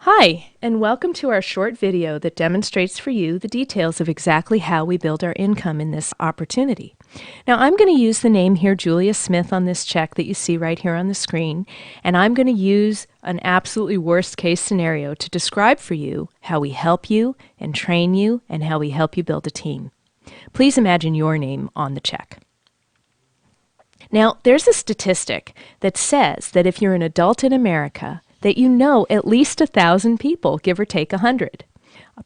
Hi, and welcome to our short video that demonstrates for you the details of exactly how we build our income in this opportunity. Now, I'm going to use the name here, Julia Smith, on this check that you see right here on the screen, and I'm going to use an absolutely worst case scenario to describe for you how we help you and train you and how we help you build a team. Please imagine your name on the check. Now, there's a statistic that says that if you're an adult in America, that you know at least 1,000 people, give or take 100.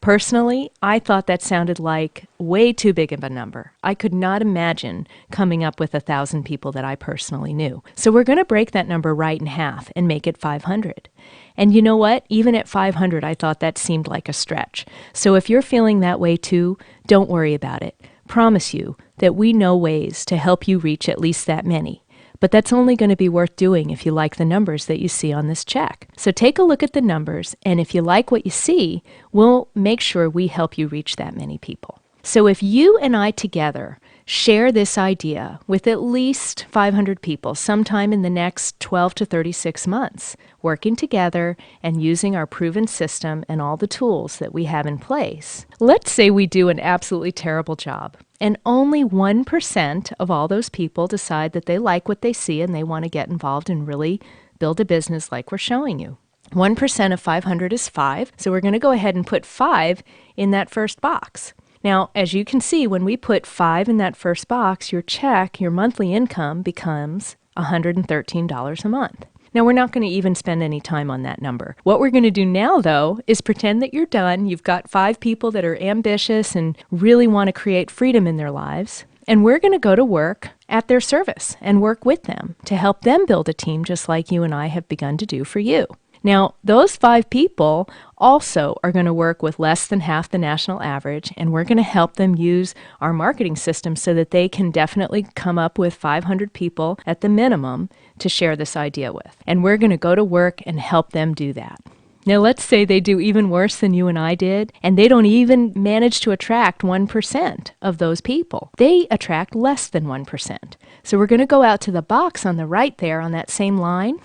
Personally, I thought that sounded like way too big of a number. I could not imagine coming up with 1,000 people that I personally knew. So we're going to break that number right in half and make it 500. And you know what? Even at 500, I thought that seemed like a stretch. So if you're feeling that way too, don't worry about it. Promise you that we know ways to help you reach at least that many. But that's only going to be worth doing if you like the numbers that you see on this check. So take a look at the numbers, and if you like what you see, we'll make sure we help you reach that many people. So if you and I together share this idea with at least 500 people sometime in the next 12 to 36 months, working together and using our proven system and all the tools that we have in place, let's say we do an absolutely terrible job, and only 1% of all those people decide that they like what they see and they want to get involved and really build a business like we're showing you. 1% of 500 is 5, so we're going to go ahead and put 5 in that first box. Now, as you can see, when we put 5 in that first box, your check, your monthly income becomes $113 a month. Now, we're not going to even spend any time on that number. What we're going to do now, though, is pretend that you're done. You've got 5 people that are ambitious and really want to create freedom in their lives. And we're going to go to work at their service and work with them to help them build a team just like you and I have begun to do for you. Now, those 5 people also are going to work with less than half the national average, and we're going to help them use our marketing system so that they can definitely come up with 500 people at the minimum to share this idea with. And we're going to go to work and help them do that. Now, let's say they do even worse than you and I did, and they don't even manage to attract 1% of those people. They attract less than 1%. So we're going to go out to the box on the right there on that same line,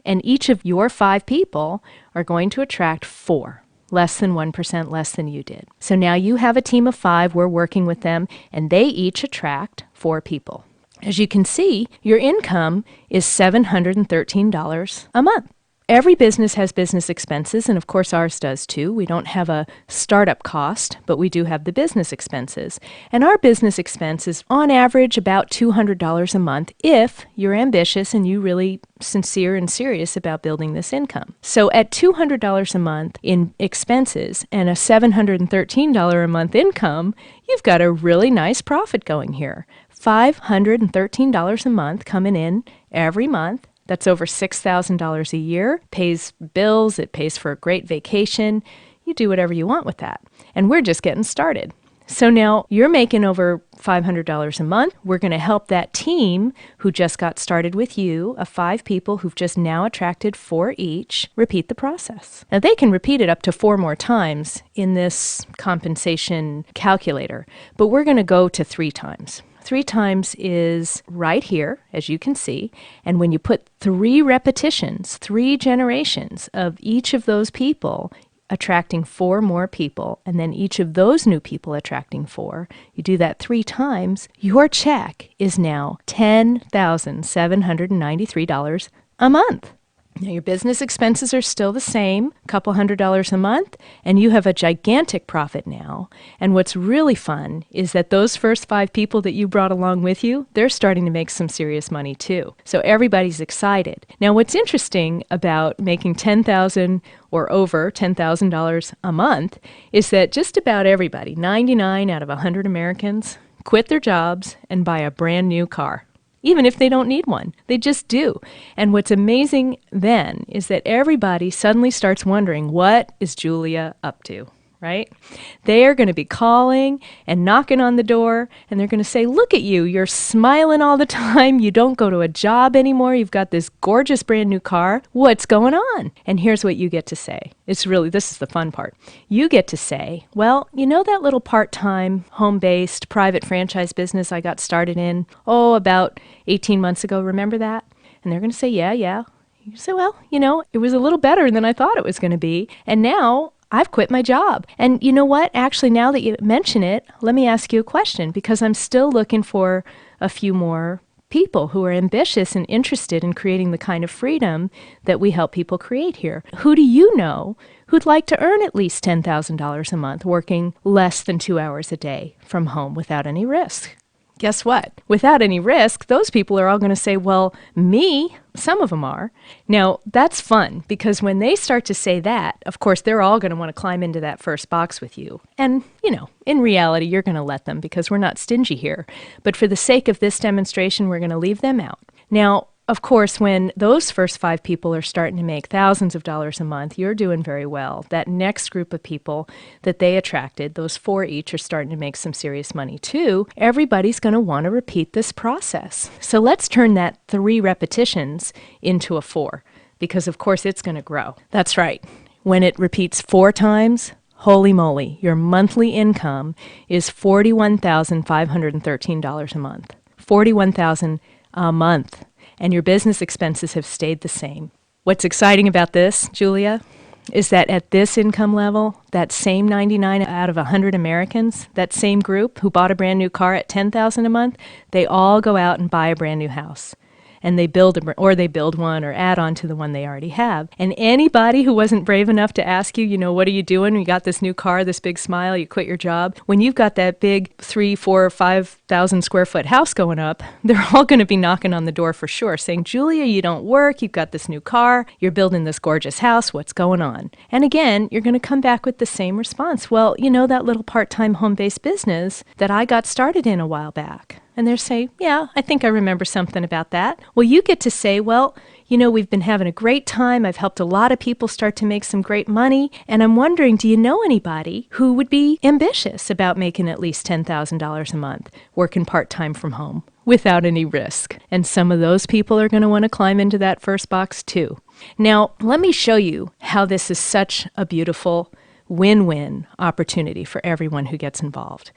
and each of your 5 people are going to attract 4, less than 1% less than you did. So now you have a team of 5, we're working with them, and they each attract 4 people. As you can see, your income is $713 a month. Every business has business expenses, and of course ours does too. We don't have a startup cost, but we do have the business expenses. And our business expense is on average about $200 a month if you're ambitious and you're really sincere and serious about building this income. So at $200 a month in expenses and a $713 a month income, you've got a really nice profit going here. $513 a month coming in every month. That's over $6,000 a year, pays bills, it pays for a great vacation. You do whatever you want with that. And we're just getting started. So now you're making over $500 a month. We're going to help that team who just got started with you, of 5 people who've just now attracted 4 each, repeat the process. Now they can repeat it up to 4 more times in this compensation calculator, but we're going to go to 3 times. 3 times is right here, as you can see, and when you put 3 repetitions, 3 generations of each of those people attracting 4 more people, and then each of those new people attracting 4, you do that 3 times, your check is now $10,793 a month. Now, your business expenses are still the same, a couple $100 a month, and you have a gigantic profit now. And what's really fun is that those first 5 people that you brought along with you, they're starting to make some serious money too. So everybody's excited. Now, what's interesting about making $10,000 or over $10,000 a month is that just about everybody, 99 out of 100 Americans, quit their jobs and buy a brand new car. Even if they don't need one. They just do. And what's amazing then is that everybody suddenly starts wondering, what is Julia up to? Right? They are going to be calling and knocking on the door, and they're going to say, look at you, you're smiling all the time, you don't go to a job anymore, you've got this gorgeous brand new car, what's going on? And here's what you get to say. This is the fun part. You get to say, well, you know that little part-time, home-based, private franchise business I got started in, about 18 months ago, remember that? And they're going to say, yeah. You say, well, it was a little better than I thought it was going to be. And now I've quit my job. And you know what? Actually, now that you mention it, let me ask you a question, because I'm still looking for a few more people who are ambitious and interested in creating the kind of freedom that we help people create here. Who do you know who'd like to earn at least $10,000 a month working less than 2 hours a day from home without any risk? Guess what? Without any risk, those people are all going to say, well, me, some of them are. Now, that's fun, because when they start to say that, of course, they're all going to want to climb into that first box with you. And, in reality, you're going to let them, because we're not stingy here. But for the sake of this demonstration, we're going to leave them out. Now, of course, when those first 5 people are starting to make thousands of dollars a month, you're doing very well. That next group of people that they attracted, those 4 each, are starting to make some serious money too. Everybody's going to want to repeat this process. So let's turn that 3 repetitions into a 4, because of course it's going to grow. That's right. When it repeats 4 times, holy moly, your monthly income is $41,513 a month. $41,000 a month. And your business expenses have stayed the same. What's exciting about this, Julia, is that at this income level, that same 99 out of 100 Americans, that same group who bought a brand new car at $10,000 a month, they all go out and buy a brand new house. And they build one or add on to the one they already have. And anybody who wasn't brave enough to ask you, what are you doing? You got this new car, this big smile, you quit your job. When you've got that big 3, 4, 5,000 square foot house going up, they're all going to be knocking on the door for sure, saying, Julia, you don't work, you've got this new car, you're building this gorgeous house, what's going on? And again, you're going to come back with the same response. Well, that little part-time home-based business that I got started in a while back. And they're saying, yeah, I think I remember something about that. Well, you get to say, well, we've been having a great time. I've helped a lot of people start to make some great money. And I'm wondering, do you know anybody who would be ambitious about making at least $10,000 a month, working part-time from home without any risk? And some of those people are going to want to climb into that first box too. Now, let me show you how this is such a beautiful win-win opportunity for everyone who gets involved.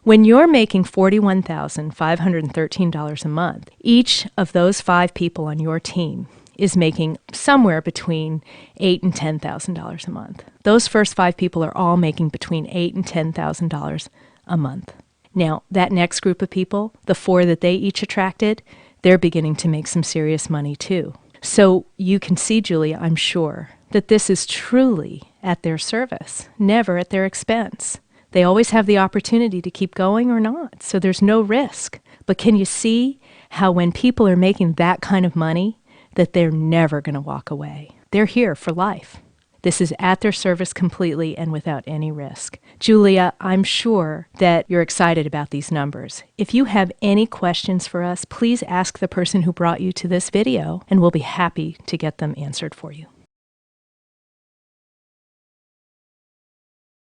When you're making $41,513 a month, each of those 5 people on your team is making somewhere between $8,000 and $10,000 a month. Those first 5 people are all making between $8,000 and $10,000 a month. Now, that next group of people, the 4 that they each attracted, they're beginning to make some serious money too. So you can see, Julia, I'm sure, that this is truly at their service, never at their expense. They always have the opportunity to keep going or not, so there's no risk. But can you see how when people are making that kind of money, that they're never going to walk away? They're here for life. This is at their service completely and without any risk. Julia, I'm sure that you're excited about these numbers. If you have any questions for us, please ask the person who brought you to this video, and we'll be happy to get them answered for you.